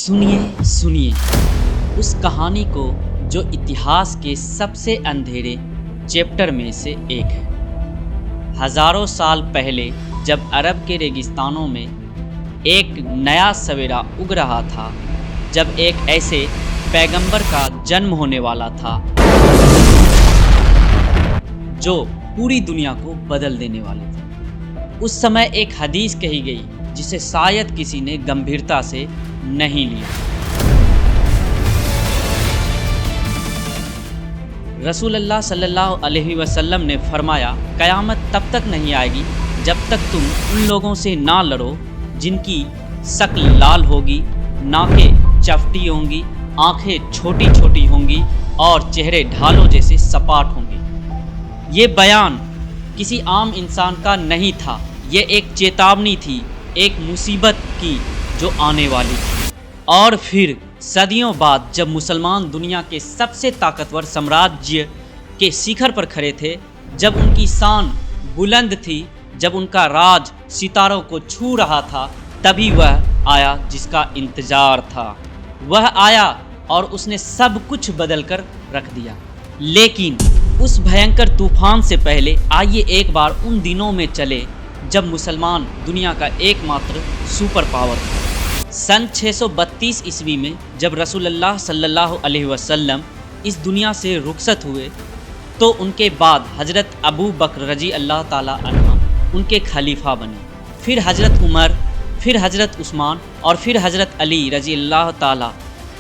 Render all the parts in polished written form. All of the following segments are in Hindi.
सुनिए सुनिए उस कहानी को जो इतिहास के सबसे अंधेरे चैप्टर में से एक है। हजारों साल पहले जब अरब के रेगिस्तानों में एक नया सवेरा उग रहा था, जब एक ऐसे पैगंबर का जन्म होने वाला था जो पूरी दुनिया को बदल देने वाले थे, उस समय एक हदीस कही गई जिसे शायद किसी ने गंभीरता से नहीं लिया। रसूलुल्लाह सल्लल्लाहु अलैहि वसल्लम ने फरमाया, क़यामत तब तक नहीं आएगी जब तक तुम उन लोगों से ना लड़ो जिनकी शक्ल लाल होगी, नाकें चपटी होंगी, आंखें छोटी छोटी होंगी और चेहरे ढालों जैसे सपाट होंगे। ये बयान किसी आम इंसान का नहीं था, ये एक चेतावनी थी, एक मुसीबत की जो आने वाली थी। और फिर सदियों बाद जब मुसलमान दुनिया के सबसे ताकतवर साम्राज्य के शिखर पर खड़े थे, जब उनकी शान बुलंद थी, जब उनका राज सितारों को छू रहा था, तभी वह आया जिसका इंतजार था। वह आया और उसने सब कुछ बदल कर रख दिया। लेकिन उस भयंकर तूफान से पहले आइए एक बार उन दिनों में चले जब मुसलमान दुनिया का एकमात्र सुपर पावर था। सन 632 ईस्वी में जब रसूलुल्लाह सल्लल्लाहु अलैहि वसल्लम इस दुनिया से रुखसत हुए, तो उनके बाद हज़रत अबू बकर रजी अल्लाह ताला अन्हा उनके खलीफा बने। फिर हज़रत उमर, फिर हज़रत उस्मान और फिर हज़रत अली रजी अल्लाह ताला,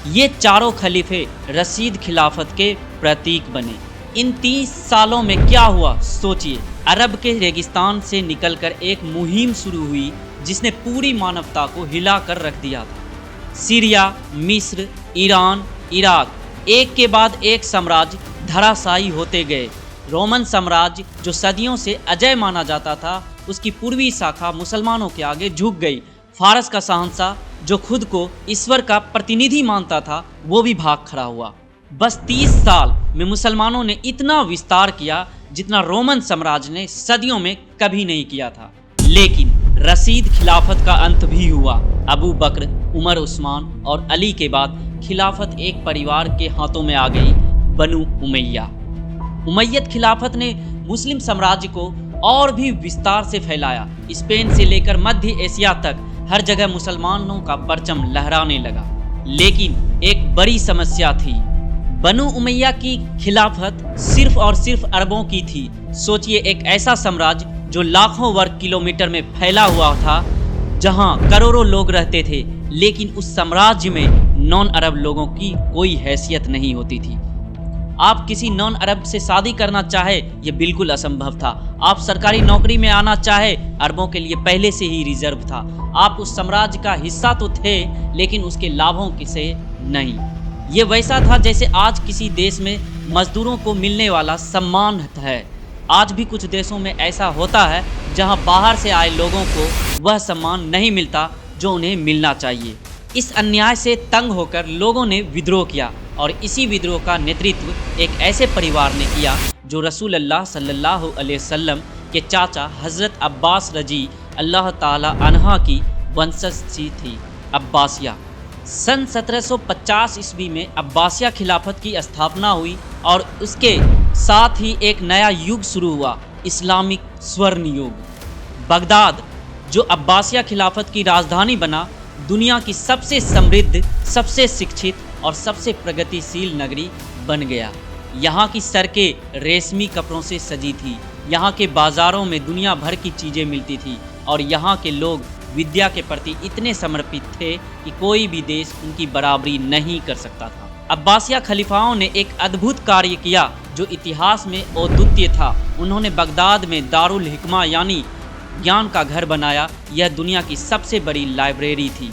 ये चारों खलीफे रशीद खिलाफत के प्रतीक बने। इन 30 सालों में क्या हुआ सोचिए। अरब के रेगिस्तान से निकलकर एक मुहिम शुरू हुई जिसने पूरी मानवता को हिला कर रख दिया था। सीरिया, मिस्र, ईरान, इराक, एक के बाद एक साम्राज्य धराशायी होते गए। रोमन साम्राज्य जो सदियों से अजय माना जाता था, उसकी पूर्वी शाखा मुसलमानों के आगे झुक गई। फारस का शहंशाह जो खुद को ईश्वर का प्रतिनिधि मानता था, वो भी भाग खड़ा हुआ। बस 30 साल में मुसलमानों ने इतना विस्तार किया जितना रोमन साम्राज्य ने सदियों में कभी नहीं किया था। लेकिन रशीद खिलाफत का अंत भी हुआ। अबू बकर, उमर, उस्मान और अली के बाद खिलाफत एक परिवार के हाथों में आ गई, बनु उमैया। उमैयद खिलाफत ने मुस्लिम साम्राज्य को और भी विस्तार से फैलाया। स्पेन से लेकर मध्य एशिया तक हर जगह मुसलमानों का परचम लहराने लगा। लेकिन एक बड़ी समस्या थी। बनु उमैया की खिलाफत सिर्फ और सिर्फ अरबों की थी। सोचिए, एक ऐसा साम्राज्य जो लाखों वर्ग किलोमीटर में फैला हुआ था, जहां करोड़ों लोग रहते थे, लेकिन उस साम्राज्य में नॉन अरब लोगों की कोई हैसियत नहीं होती थी। आप किसी नॉन अरब से शादी करना चाहे, ये बिल्कुल असंभव था। आप सरकारी नौकरी में आना चाहे, अरबों के लिए पहले से ही रिजर्व था। आप उस साम्राज्य का हिस्सा तो थे, लेकिन उसके लाभों से नहीं। ये वैसा था जैसे आज किसी देश में मजदूरों को मिलने वाला सम्मान है। आज भी कुछ देशों में ऐसा होता है जहां बाहर से आए लोगों को वह सम्मान नहीं मिलता जो उन्हें मिलना चाहिए। इस अन्याय से तंग होकर लोगों ने विद्रोह किया, और इसी विद्रोह का नेतृत्व एक ऐसे परिवार ने किया जो रसूलुल्लाह सल्लल्लाहु अलैहि वसल्लम के चाचा हज़रत अब्बास रजी अल्लाह ताला अन्हा की वंशज थी, अब्बासिया। सन 1750 ईस्वी में अब्बासिया खिलाफत की स्थापना हुई और उसके साथ ही एक नया युग शुरू हुआ, इस्लामिक स्वर्ण युग। बगदाद जो अब्बासिया खिलाफत की राजधानी बना, दुनिया की सबसे समृद्ध, सबसे शिक्षित और सबसे प्रगतिशील नगरी बन गया। यहाँ की सड़कें रेशमी कपड़ों से सजी थी, यहाँ के बाज़ारों में दुनिया भर की चीज़ें मिलती थी, और यहाँ के लोग विद्या के प्रति इतने समर्पित थे कि कोई भी देश उनकी बराबरी नहीं कर सकता था। अब्बासिया खलीफाओं ने एक अद्भुत कार्य किया जो इतिहास में अद्वितीय था। उन्होंने बगदाद में दारुल हिकमा यानी ज्ञान का घर बनाया। यह दुनिया की सबसे बड़ी लाइब्रेरी थी।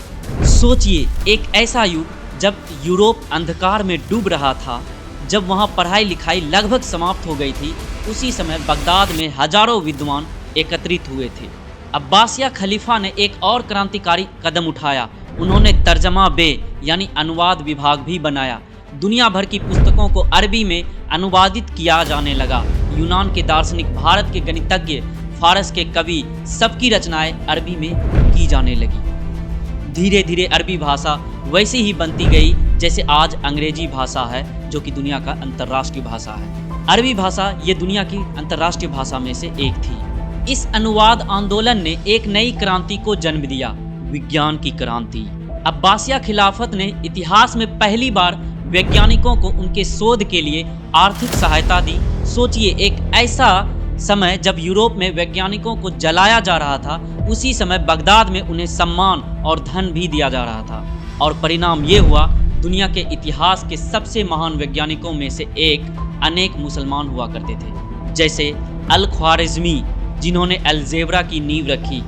सोचिए, एक ऐसा युग जब यूरोप अंधकार में डूब रहा था, जब वहाँ पढ़ाई लिखाई लगभग समाप्त हो गई थी, उसी समय बगदाद में हजारों विद्वान एकत्रित हुए थे। अब्बासिया खलीफा ने एक और क्रांतिकारी कदम उठाया। उन्होंने तर्जमा बे यानी अनुवाद विभाग भी बनाया। दुनिया भर की पुस्तकों को अरबी में अनुवादित किया जाने लगा। यूनान के दार्शनिक, भारत के गणितज्ञ, फारस के कवि, सबकी रचनाएं अरबी में की जाने लगी। धीरे धीरे अरबी भाषा वैसी ही बनती गई जैसे आज अंग्रेजी भाषा है, जो कि दुनिया का अंतर्राष्ट्रीय भाषा है। अरबी भाषा ये दुनिया की अंतर्राष्ट्रीय भाषा में से एक थी। इस अनुवाद आंदोलन ने एक नई क्रांति को जन्म दिया, विज्ञान की क्रांति। अब्बासिया खिलाफत ने इतिहास में पहली बार वैज्ञानिकों को उनके शोध के लिए आर्थिक सहायता दी। सोचिए, एक ऐसा समय जब यूरोप में वैज्ञानिकों को जलाया जा रहा था, उसी समय बगदाद में उन्हें सम्मान और धन भी दिया जा रहा था। और परिणाम ये हुआ, दुनिया के इतिहास के सबसे महान वैज्ञानिकों में से एक अनेक मुसलमान हुआ करते थे, जैसे अल ख्वारिज़मी, जिन्होंने अलजेब्रा की नींव रखी।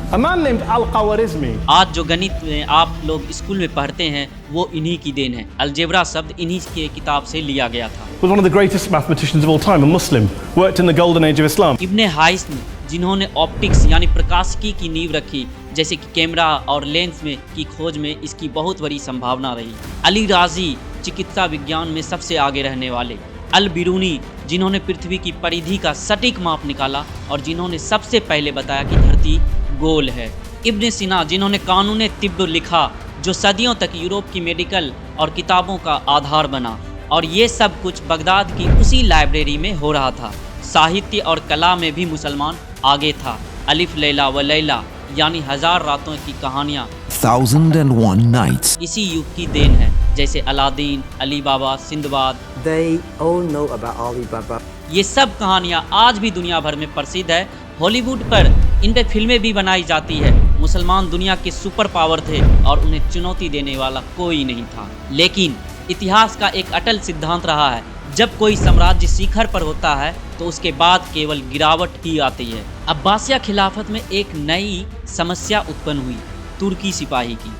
A man named Al-Khwarizmi. आज जो गणित में आप लोग स्कूल में पढ़ते हैं वो इन्हीं की देन है। अलजेब्रा शब्द इन्हीं की किताब से लिया गया था। Was one of the greatest mathematicians of all time, a Muslim, worked in the golden age of Islam. इब्ने हाइस्म, जिन्होंने ऑप्टिक्स यानी प्रकाशिकी की नींव रखी, जैसे कि कैमरा और लेंस में की खोज में इसकी बहुत बड़ी संभावना रही। अली राजी, चिकित्सा विज्ञान में सबसे आगे रहने वाले। अल बिरूनी, जिन्होंने पृथ्वी की परिधि का सटीक माप निकाला और जिन्होंने सबसे पहले बताया कि धरती गोल है। इब्ने सीना, जिन्होंने कानून तिब्ब लिखा, जो सदियों तक यूरोप की मेडिकल और किताबों का आधार बना। और ये सब कुछ बगदाद की उसी लाइब्रेरी में हो रहा था। साहित्य और कला में भी मुसलमान आगे था। अलिफ लैला व लैला यानी 1000 रातों की कहानियाँ 1001 Nights इसी युग की देन है, जैसे Aladdin, Ali Baba, Sinbad. They all know about Ali Baba. ये सब कहानियाँ आज भी दुनिया भर में प्रसिद्ध है। हॉलीवुड पर इन पे फिल्में भी बनाई जाती है। मुसलमान दुनिया के सुपर पावर थे और उन्हें चुनौती देने वाला कोई नहीं था। लेकिन इतिहास का एक अटल सिद्धांत रहा है, जब कोई साम्राज्य शिखर पर होता है तो उसके बाद केवल गिरावट ही आती है। अब्बासिया खिलाफत में एक नई समस्या उत्पन्न हुई, तुर्की सिपाही की।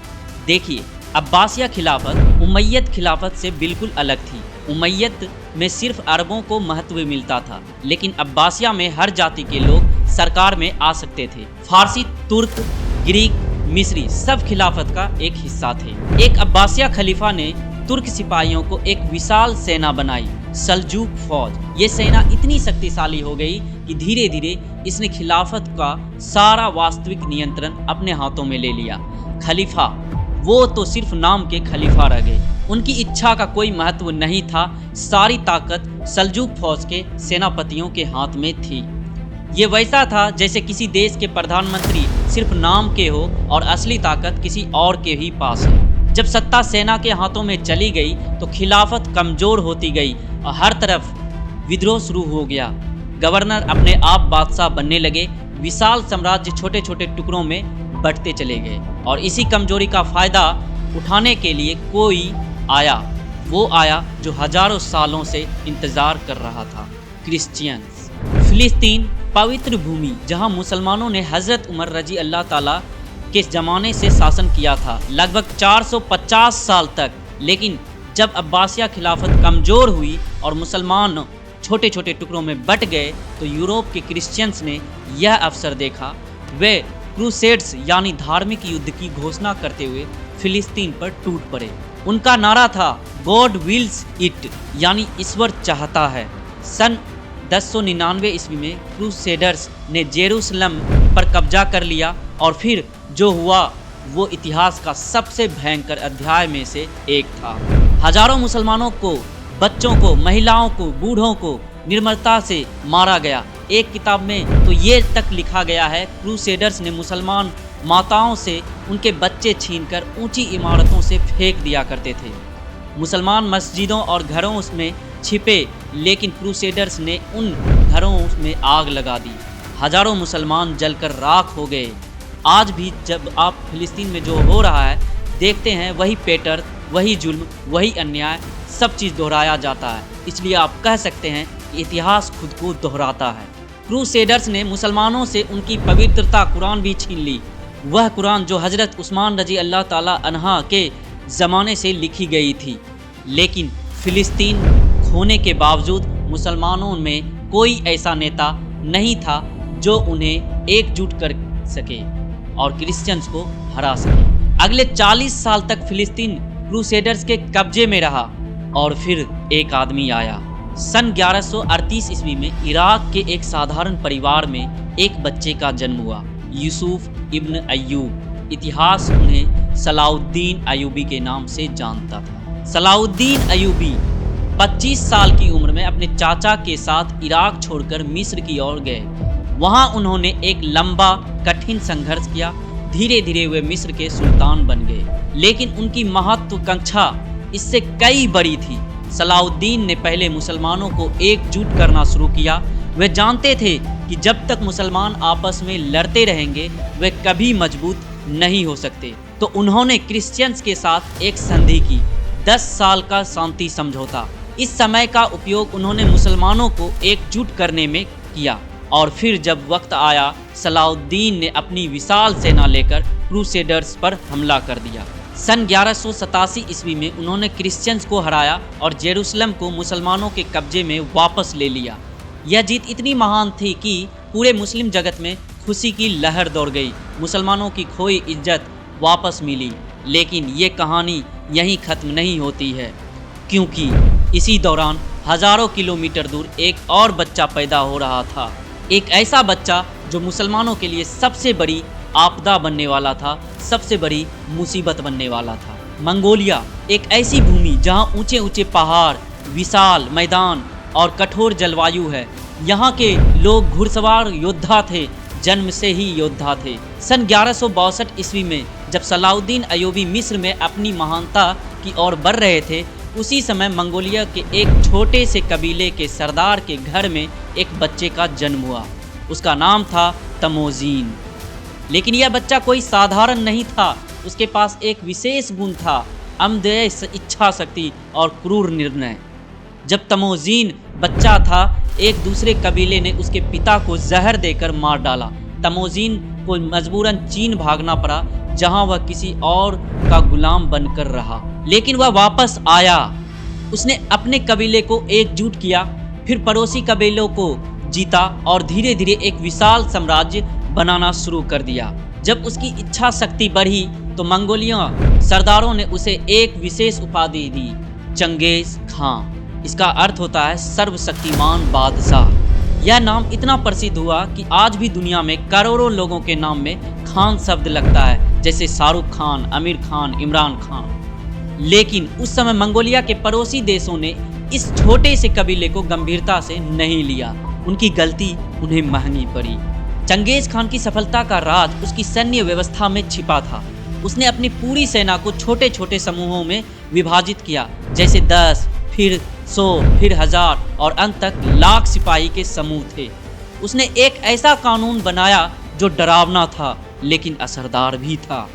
देखिए, अब्बासिया खिलाफत उमैयद खिलाफत से बिल्कुल अलग थी। उमैयद में सिर्फ अरबों को महत्व मिलता था, लेकिन अब्बासिया में हर जाति के लोग सरकार में आ सकते थे। फारसी, तुर्क, ग्रीक, मिस्री सब खिलाफत का एक हिस्सा थे। एक अब्बासिया खलीफा ने तुर्क सिपाहियों को एक विशाल सेना बनाई, सल्जूक फौज। ये सेना इतनी शक्तिशाली हो गई कि धीरे धीरे इसने खिलाफत का सारा वास्तविक नियंत्रण अपने हाथों में ले लिया। खलीफा वो तो सिर्फ नाम के खलीफा रह गए, उनकी इच्छा का कोई महत्व नहीं था। सारी ताकत सल्जूक फौज के सेनापतियों के हाथ में थी। ये वैसा था जैसे किसी देश के प्रधानमंत्री सिर्फ नाम के हो और असली ताकत किसी और के ही पास है। जब सत्ता सेना के हाथों में चली गई तो खिलाफत कमजोर होती गई और हर तरफ विद्रोह शुरू हो गया। गवर्नर अपने आप बादशाह बनने लगे। विशाल साम्राज्य छोटे छोटे टुकड़ों में बढ़ते चले गए और इसी कमजोरी का फायदा उठाने के लिए कोई आया। वो आया जो हजारों सालों से इंतजार कर रहा था, क्रिश्चियंस। फिलिस्तीन पवित्र भूमि, जहां मुसलमानों ने हजरत उमर रजी अल्लाह ताला के ज़माने से शासन किया था, लगभग 450 साल तक। लेकिन जब अब्बासिया खिलाफत कमज़ोर हुई और मुसलमान छोटे छोटे टुकड़ों में बट गए तो यूरोप के क्रिश्चियंस ने यह अवसर देखा। वे क्रूसेड्स यानी धार्मिक युद्ध की घोषणा करते हुए फिलिस्तीन पर टूट पड़े। उनका नारा था गॉड विल्स इट, यानी ईश्वर चाहता है। सन 1099 ईस्वी में क्रूसेडर्स ने जेरूसलम पर कब्जा कर लिया और फिर जो हुआ वो इतिहास का सबसे भयंकर अध्याय में से एक था। हजारों मुसलमानों को, बच्चों को, महिलाओं को, बूढ़ों को निर्ममता से मारा गया। एक किताब में तो ये तक लिखा गया है, क्रूसेडर्स ने मुसलमान माताओं से उनके बच्चे छीनकर ऊंची इमारतों से फेंक दिया करते थे। मुसलमान मस्जिदों और घरों में छिपे, लेकिन क्रूसेडर्स ने उन घरों में आग लगा दी। हजारों मुसलमान जलकर राख हो गए। आज भी जब आप फिलिस्तीन में जो हो रहा है देखते हैं, वही पैटर्न, वही जुल्म, वही अन्याय, सब चीज़ दोहराया जाता है। इसलिए आप कह सकते हैं कि इतिहास खुद को दोहराता है। क्रूसेडर्स ने मुसलमानों से उनकी पवित्रता कुरान भी छीन ली। वह कुरान जो हज़रत उस्मान रजी अल्लाह ताला अन्हा के ज़माने से लिखी गई थी। लेकिन फिलिस्तीन खोने के बावजूद मुसलमानों में कोई ऐसा नेता नहीं था जो उन्हें एकजुट कर सके और क्रिश्चियंस को हरा सके। अगले 40 साल तक फिलिस्तीन क्रूसेडर्स के कब्जे में रहा और फिर एक आदमी आया। सन 1138 ईस्वी में इराक के एक साधारण परिवार में एक बच्चे का जन्म हुआ, यूसुफ इब्न अय्यूब। इतिहास उन्हें सलाउद्दीन अयूबी के नाम से जानता था। सलाउद्दीन अयूबी 25 साल की उम्र में अपने चाचा के साथ इराक छोड़कर मिस्र की ओर गए। वहां उन्होंने एक लंबा कठिन संघर्ष किया। धीरे धीरे वे मिस्र के सुल्तान बन गए, लेकिन उनकी महत्वाकांक्षा इससे कई बड़ी थी। सलाउद्दीन ने पहले मुसलमानों को एकजुट करना शुरू किया। वे जानते थे कि जब तक मुसलमान आपस में लड़ते रहेंगे वे कभी मजबूत नहीं हो सकते। तो उन्होंने क्रिश्चियंस के साथ एक संधि की, 10 साल का शांति समझौता। इस समय का उपयोग उन्होंने मुसलमानों को एकजुट करने में किया। और फिर जब वक्त आया, सलाउद्दीन ने अपनी विशाल सेना लेकर क्रूसेडर्स पर हमला कर दिया। सन 1187 ईस्वी में उन्होंने क्रिश्चियंस को हराया और जेरूसलम को मुसलमानों के कब्जे में वापस ले लिया। यह जीत इतनी महान थी कि पूरे मुस्लिम जगत में खुशी की लहर दौड़ गई। मुसलमानों की खोई इज्जत वापस मिली। लेकिन ये कहानी यहीं ख़त्म नहीं होती है, क्योंकि इसी दौरान हज़ारों किलोमीटर दूर एक और बच्चा पैदा हो रहा था। एक ऐसा बच्चा जो मुसलमानों के लिए सबसे बड़ी आपदा बनने वाला था, सबसे बड़ी मुसीबत बनने वाला था। मंगोलिया एक ऐसी भूमि जहाँ ऊंचे ऊंचे पहाड़, विशाल मैदान और कठोर जलवायु है। यहाँ के लोग घुड़सवार योद्धा थे, जन्म से ही योद्धा थे। सन 1162 ईस्वी में जब सलाउद्दीन अयूबी मिस्र में अपनी महानता की ओर बढ़ रहे थे, उसी समय मंगोलिया के एक छोटे से कबीले के सरदार के घर में एक बच्चे का जन्म हुआ। उसका नाम था तमोजीन। लेकिन यह बच्चा कोई साधारण नहीं था। उसके पास एक विशेष गुण था, अमदेय इच्छा शक्ति और क्रूर निर्णय। जब तमोजीन बच्चा था, एक दूसरे कबीले ने उसके पिता को जहर देकर मार डाला। तमोजीन को मजबूरन चीन भागना पड़ा, जहां वह किसी और का गुलाम बनकर रहा। लेकिन वह वापस आया। उसने अपने कबीले को एकजुट किया, फिर पड़ोसी कबीलों को जीता और धीरे धीरे एक विशाल साम्राज्य बनाना शुरू कर दिया। जब उसकी इच्छा शक्ति बढ़ी तो मंगोलिया सरदारों ने उसे एक विशेष उपाधि दी, चंगेज खां। इसका अर्थ होता है सर्वशक्तिमान बादशाह। यह नाम इतना प्रसिद्ध हुआ कि आज भी दुनिया में करोड़ों लोगों के नाम में खान शब्द लगता है, जैसे शाहरुख खान, आमिर खान, इमरान खान। लेकिन उस समय मंगोलिया के पड़ोसी देशों ने इस छोटे से कबीले को गंभीरता से नहीं लिया। उनकी गलती उन्हें महंगी पड़ी। चंगेज खान की सफलता का राज उसकी सैन्य व्यवस्था में छिपा था। उसने अपनी पूरी सेना को छोटे छोटे समूहों में विभाजित किया, जैसे 10, फिर 100, फिर 1000 और अंत तक लाख सिपाही के समूह थे। उसने एक ऐसा कानून बनाया जो डरावना था लेकिन असरदार भी था।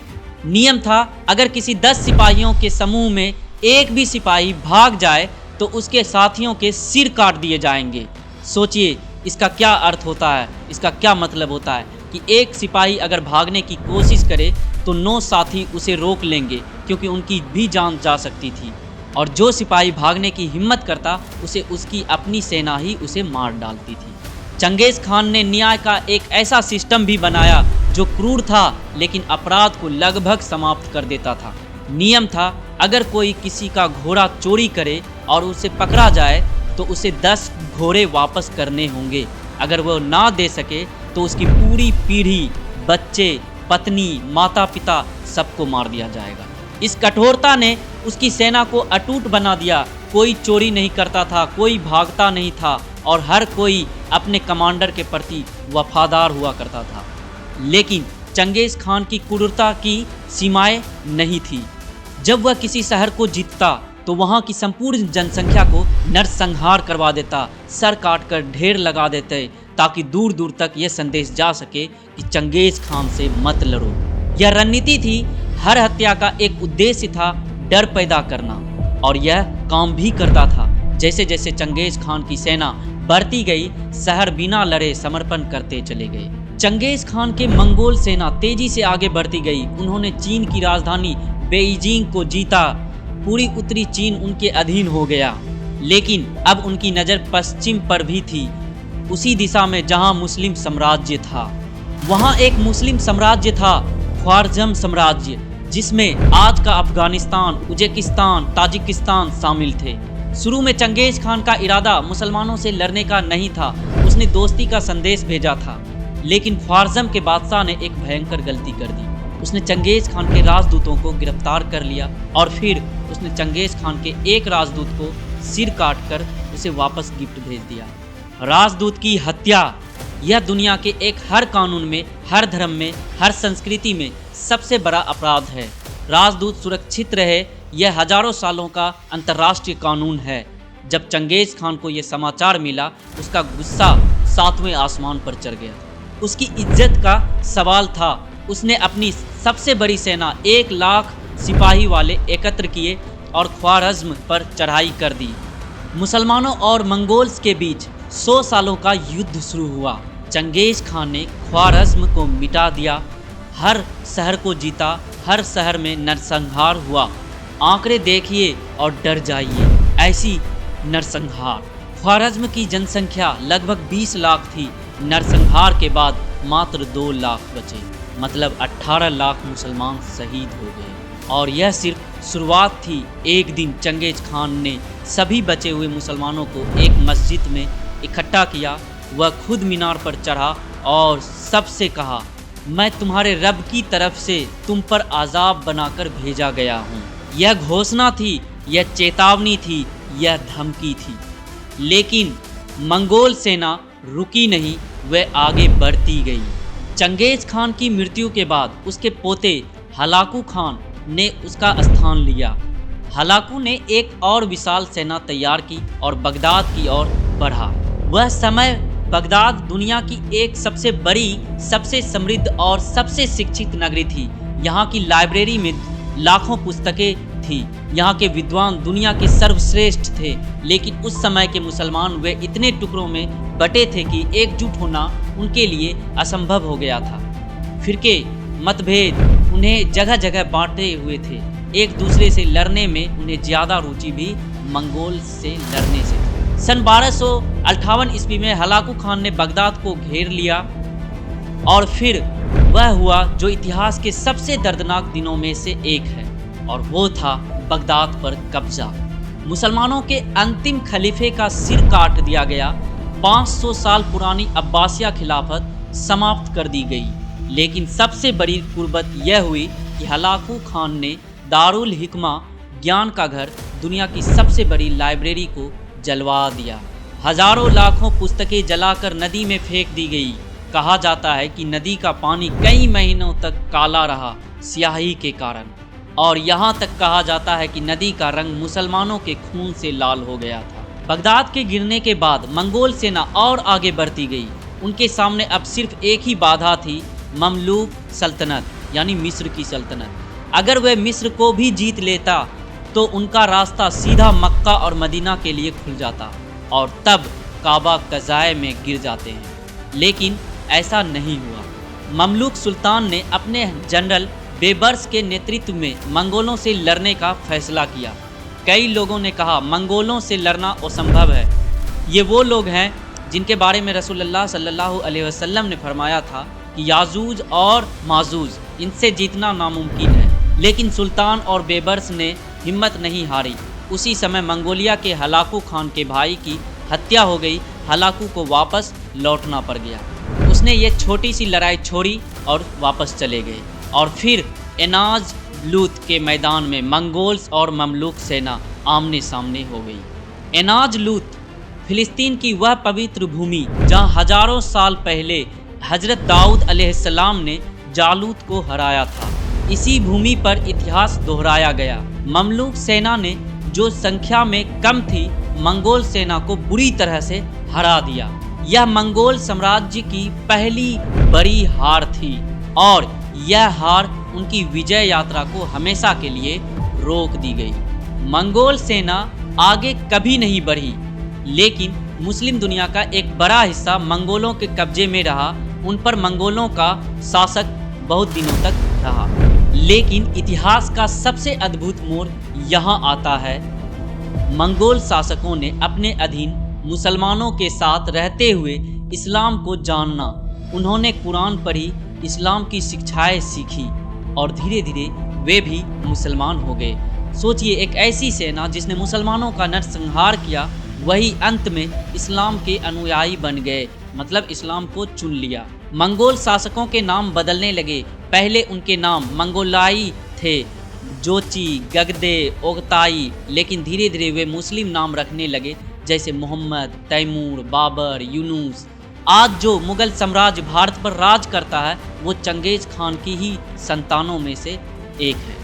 नियम था, अगर किसी 10 सिपाहियों के समूह में एक भी सिपाही भाग जाए तो उसके साथियों के सिर काट दिए जाएंगे। सोचिए इसका क्या अर्थ होता है, इसका क्या मतलब होता है कि एक सिपाही अगर भागने की कोशिश करे तो 9 साथी उसे रोक लेंगे, क्योंकि उनकी भी जान जा सकती थी। और जो सिपाही भागने की हिम्मत करता उसे उसकी अपनी सेना ही उसे मार डालती थी। चंगेज खान ने न्याय का एक ऐसा सिस्टम भी बनाया जो क्रूर था लेकिन अपराध को लगभग समाप्त कर देता था। नियम था, अगर कोई किसी का घोड़ा चोरी करे और उसे पकड़ा जाए तो उसे 10 घोड़े वापस करने होंगे। अगर वह ना दे सके तो उसकी पूरी पीढ़ी, बच्चे, पत्नी, माता पिता सबको मार दिया जाएगा। इस कठोरता ने उसकी सेना को अटूट बना दिया। कोई चोरी नहीं करता था, कोई भागता नहीं था और हर कोई अपने कमांडर के प्रति वफादार हुआ करता था। लेकिन चंगेज खान की क्रूरता की सीमाएं नहीं थी। जब वह किसी शहर को जीतता तो वहाँ की संपूर्ण जनसंख्या को नरसंहार करवा देता, सर काट कर ढेर लगा देते, ताकि दूर दूर तक यह संदेश जा सके कि चंगेज खान से मत लड़ो। यह रणनीति थी। हर हत्या का एक उद्देश्य था, डर पैदा करना, और यह काम भी करता था। जैसे जैसे चंगेज खान की सेना बढ़ती गई, शहर बिना लड़े समर्पण करते चले गए। चंगेज खान के मंगोल सेना तेजी से आगे बढ़ती गई। उन्होंने चीन की राजधानी बेइजिंग को जीता। पूरी उत्तरी चीन उनके अधीन हो गया। लेकिन अब उनकी नज़र पश्चिम पर भी थी, उसी दिशा में जहां मुस्लिम साम्राज्य था। वहां एक मुस्लिम साम्राज्य था, ख्वारज़म साम्राज्य, जिसमें आज का अफगानिस्तान, उज्बेकिस्तान, ताजिकिस्तान शामिल थे। शुरू में चंगेज खान का इरादा मुसलमानों से लड़ने का नहीं था। उसने दोस्ती का संदेश भेजा था। लेकिन ख्वारज़म के बादशाह ने एक भयंकर गलती कर दी। उसने चंगेज़ खान के राजदूतों को गिरफ्तार कर लिया और फिर उसने चंगेज़ खान के एक राजदूत को सिर काट कर उसे वापस गिफ्ट भेज दिया। राजदूत की हत्या यह दुनिया के एक हर कानून में, हर धर्म में, हर संस्कृति में सबसे बड़ा अपराध है। राजदूत सुरक्षित रहे यह हजारों सालों का अंतर्राष्ट्रीय कानून है। जब चंगेज़ खान को यह समाचार मिला उसका गुस्सा 7वें आसमान पर चढ़ गया। उसकी इज्जत का सवाल था। उसने अपनी सबसे बड़ी सेना 1 लाख सिपाही वाले एकत्र किए और ख्वारज़्म पर चढ़ाई कर दी। मुसलमानों और मंगोल्स के बीच 100 सालों का युद्ध शुरू हुआ। चंगेज़ खान ने ख्वारज़्म को मिटा दिया, हर शहर को जीता, हर शहर में नरसंहार हुआ। आंकड़े देखिए और डर जाइए, ऐसी नरसंहार। ख्वारज़्म की जनसंख्या लगभग 20 लाख थी। नरसंहार के बाद मात्र 2 लाख बचे, मतलब 18 लाख मुसलमान शहीद हो गए। और यह सिर्फ शुरुआत थी। एक दिन चंगेज़ खान ने सभी बचे हुए मुसलमानों को एक मस्जिद में इकट्ठा किया। वह खुद मीनार पर चढ़ा और सबसे कहा, मैं तुम्हारे रब की तरफ से तुम पर आज़ाब बनाकर भेजा गया हूँ। यह घोषणा थी, यह चेतावनी थी, यह धमकी थी। लेकिन मंगोल सेना रुकी नहीं, वह आगे बढ़ती गई। चंगेज़ खान की मृत्यु के बाद उसके पोते हलाकू खान ने उसका स्थान लिया। हलाकू ने एक और विशाल सेना तैयार की और बगदाद की ओर बढ़ा। वह समय बगदाद दुनिया की एक सबसे बड़ी, सबसे समृद्ध और सबसे शिक्षित नगरी थी। यहाँ की लाइब्रेरी में लाखों पुस्तकें थी। यहाँ के विद्वान दुनिया के सर्वश्रेष्ठ थे। लेकिन उस समय के मुसलमान वे इतने टुकड़ों में बटे थे कि एकजुट होना उनके लिए असंभव हो गया था। फिरके, मतभेद उन्हें जगह जगह बांटे हुए थे। एक दूसरे से लड़ने में उन्हें ज़्यादा रुचि भी मंगोल से लड़ने से थी। सन 1258 ईस्वी में हलाकू खान ने बगदाद को घेर लिया और फिर वह हुआ जो इतिहास के सबसे दर्दनाक दिनों में से एक है, और वो था बगदाद पर कब्जा। मुसलमानों के अंतिम खलीफे का सिर काट दिया गया। 500 साल पुरानी अब्बासिया खिलाफत समाप्त कर दी गई। लेकिन सबसे बड़ी कुर्बत यह हुई कि हलाकू खान ने दारुल हिकमा, ज्ञान का घर, दुनिया की सबसे बड़ी लाइब्रेरी को जलवा दिया। हजारों लाखों पुस्तकें जलाकर नदी में फेंक दी गई। कहा जाता है कि नदी का पानी कई महीनों तक काला रहा स्याही के कारण, और यहाँ तक कहा जाता है कि नदी का रंग मुसलमानों के खून से लाल हो गया था। बगदाद के गिरने के बाद मंगोल सेना और आगे बढ़ती गई। उनके सामने अब सिर्फ एक ही बाधा थी, ममलूक सल्तनत, यानी मिस्र की सल्तनत। अगर वह मिस्र को भी जीत लेता तो उनका रास्ता सीधा मक्का और मदीना के लिए खुल जाता, और तब काबा कज़ाए में गिर जाते हैं। लेकिन ऐसा नहीं हुआ। ममलूक सुल्तान ने अपने जनरल बेबर्स के नेतृत्व में मंगोलों से लड़ने का फैसला किया। कई लोगों ने कहा मंगोलों से लड़ना असंभव है। ये वो लोग हैं जिनके बारे में रसूलुल्लाह सल्लल्लाहु अलैहि वसल्लम ने फरमाया था कि याजूज और माजूज, इनसे जीतना नामुमकिन है। लेकिन सुल्तान और बेबर्स ने हिम्मत नहीं हारी। उसी समय मंगोलिया के हलाकू खान के भाई की हत्या हो गई। हलाकू को वापस लौटना पड़ गया। उसने ये छोटी सी लड़ाई छोड़ी और वापस चले गए। और फिर एनाज लूत के मैदान में मंगोल्स और ममलूक सेना आमने सामने हो गई। एनाज लूत फिलिस्तीन की वह पवित्र भूमि जहाँ हजारों साल पहले हजरत दाऊद अलैहिस्सलाम ने जालूत को हराया था। इसी भूमि पर इतिहास दोहराया गया। ममलूक सेना ने, जो संख्या में कम थी, मंगोल सेना को बुरी तरह से हरा दिया। यह मंगोल साम्राज्य की पहली बड़ी हार थी, और यह हार उनकी विजय यात्रा को हमेशा के लिए रोक दी गई। मंगोल सेना आगे कभी नहीं बढ़ी, लेकिन मुस्लिम दुनिया का एक बड़ा हिस्सा मंगोलों के कब्जे में रहा। उन पर मंगोलों का शासक बहुत दिनों तक रहा। लेकिन इतिहास का सबसे अद्भुत मोड़ यहाँ आता है। मंगोल शासकों ने अपने अधीन मुसलमानों के साथ रहते हुए इस्लाम को जानना। उन्होंने कुरान पढ़ी, इस्लाम की शिक्षाएं सीखी, और धीरे धीरे वे भी मुसलमान हो गए। सोचिए, एक ऐसी सेना जिसने मुसलमानों का नरसंहार किया, वही अंत में इस्लाम के अनुयायी बन गए, मतलब इस्लाम को चुन लिया। मंगोल शासकों के नाम बदलने लगे। पहले उनके नाम मंगोलाई थे, जोची, गगदे, ओगताई, लेकिन धीरे धीरे वे मुस्लिम नाम रखने लगे, जैसे मोहम्मद, तैमूर, बाबर, यूनुस। आज जो मुगल साम्राज्य भारत पर राज करता है वो चंगेज खान की ही संतानों में से एक है।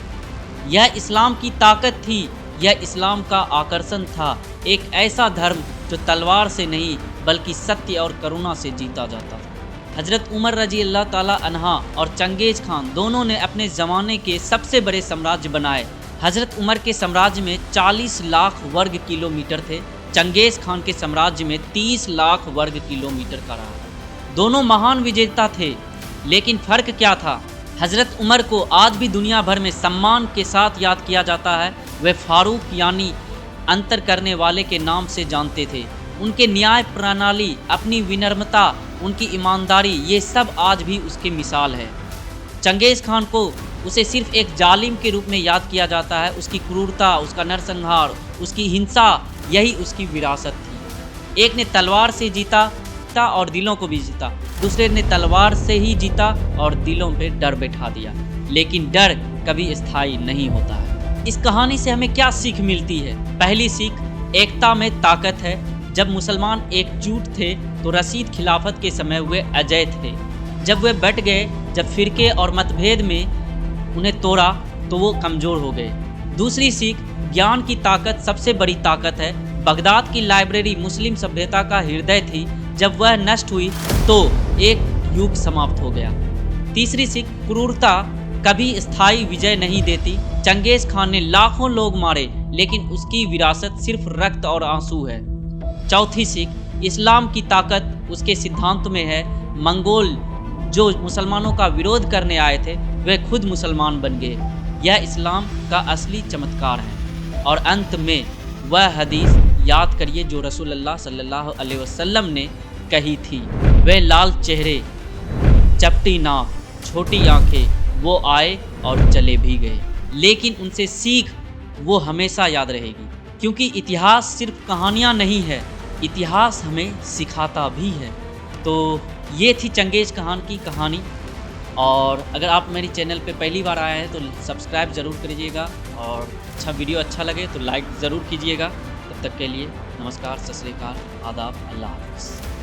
यह इस्लाम की ताकत थी, यह इस्लाम का आकर्षण था, एक ऐसा धर्म जो तलवार से नहीं बल्कि सत्य और करुणा से जीता जाता था। हज़रत उमर रजी अल्लाह ताला अन्हा और चंगेज खान दोनों ने अपने ज़माने के सबसे बड़े साम्राज्य बनाए। हज़रत उमर के साम्राज्य में 40 लाख वर्ग किलोमीटर थे, चंगेज खान के साम्राज्य में 30 लाख वर्ग किलोमीटर का रहा। दोनों महान विजेता थे, लेकिन फ़र्क क्या था? हज़रत उमर को आज भी दुनिया भर में सम्मान के साथ याद किया जाता है। वे फारूक यानी अंतर करने वाले के नाम से जानते थे। उनके न्याय प्रणाली, अपनी विनम्रता, उनकी ईमानदारी, ये सब आज भी उसकी मिसाल है। चंगेज़ खान को उसे सिर्फ एक जालिम के रूप में याद किया जाता है। उसकी क्रूरता, उसका नरसंहार, उसकी हिंसा, यही उसकी विरासत थी। एक ने तलवार से जीता और दिलों को भी जीता, दूसरे ने तलवार से ही जीता और दिलों पे डर बैठा दिया। लेकिन डर कभी स्थायी नहीं होता है। इस कहानी से हमें क्या सीख मिलती है? पहली सीख, एकता में ताकत है। जब मुसलमान एकजुट थे तो रशीद खिलाफत के समय वे अजय थे। जब वे बट गए, जब फिरके और मतभेद में उन्हें तोड़ा तो वो कमज़ोर हो गए। दूसरी सीख, ज्ञान की ताकत सबसे बड़ी ताकत है। बगदाद की लाइब्रेरी मुस्लिम सभ्यता का हृदय थी। जब वह नष्ट हुई तो एक युग समाप्त हो गया। तीसरी सीख, क्रूरता कभी स्थायी विजय नहीं देती। चंगेज़ खान ने लाखों लोग मारे, लेकिन उसकी विरासत सिर्फ रक्त और आंसू है। चौथी सीख, इस्लाम की ताकत उसके सिद्धांत में है। मंगोल जो मुसलमानों का विरोध करने आए थे वे खुद मुसलमान बन गए। यह इस्लाम का असली चमत्कार है। और अंत में वह हदीस याद करिए जो रसूलुल्लाह सल्लल्लाहु अलैहि वसल्लम ने कही थी, वे लाल चेहरे, चपटी नाक, छोटी आंखें, वो आए और चले भी गए, लेकिन उनसे सीख वो हमेशा याद रहेगी। क्योंकि इतिहास सिर्फ कहानियाँ नहीं है, इतिहास हमें सिखाता भी है। तो ये थी चंगेज़ खान की कहानी। और अगर आप मेरी चैनल पे पहली बार आए हैं तो सब्सक्राइब ज़रूर करिएगा, और वीडियो अच्छा लगे तो लाइक ज़रूर कीजिएगा। तब तक के लिए नमस्कार, सत श्री अकाल, आदाब, अल्लाह हाफ़िज़।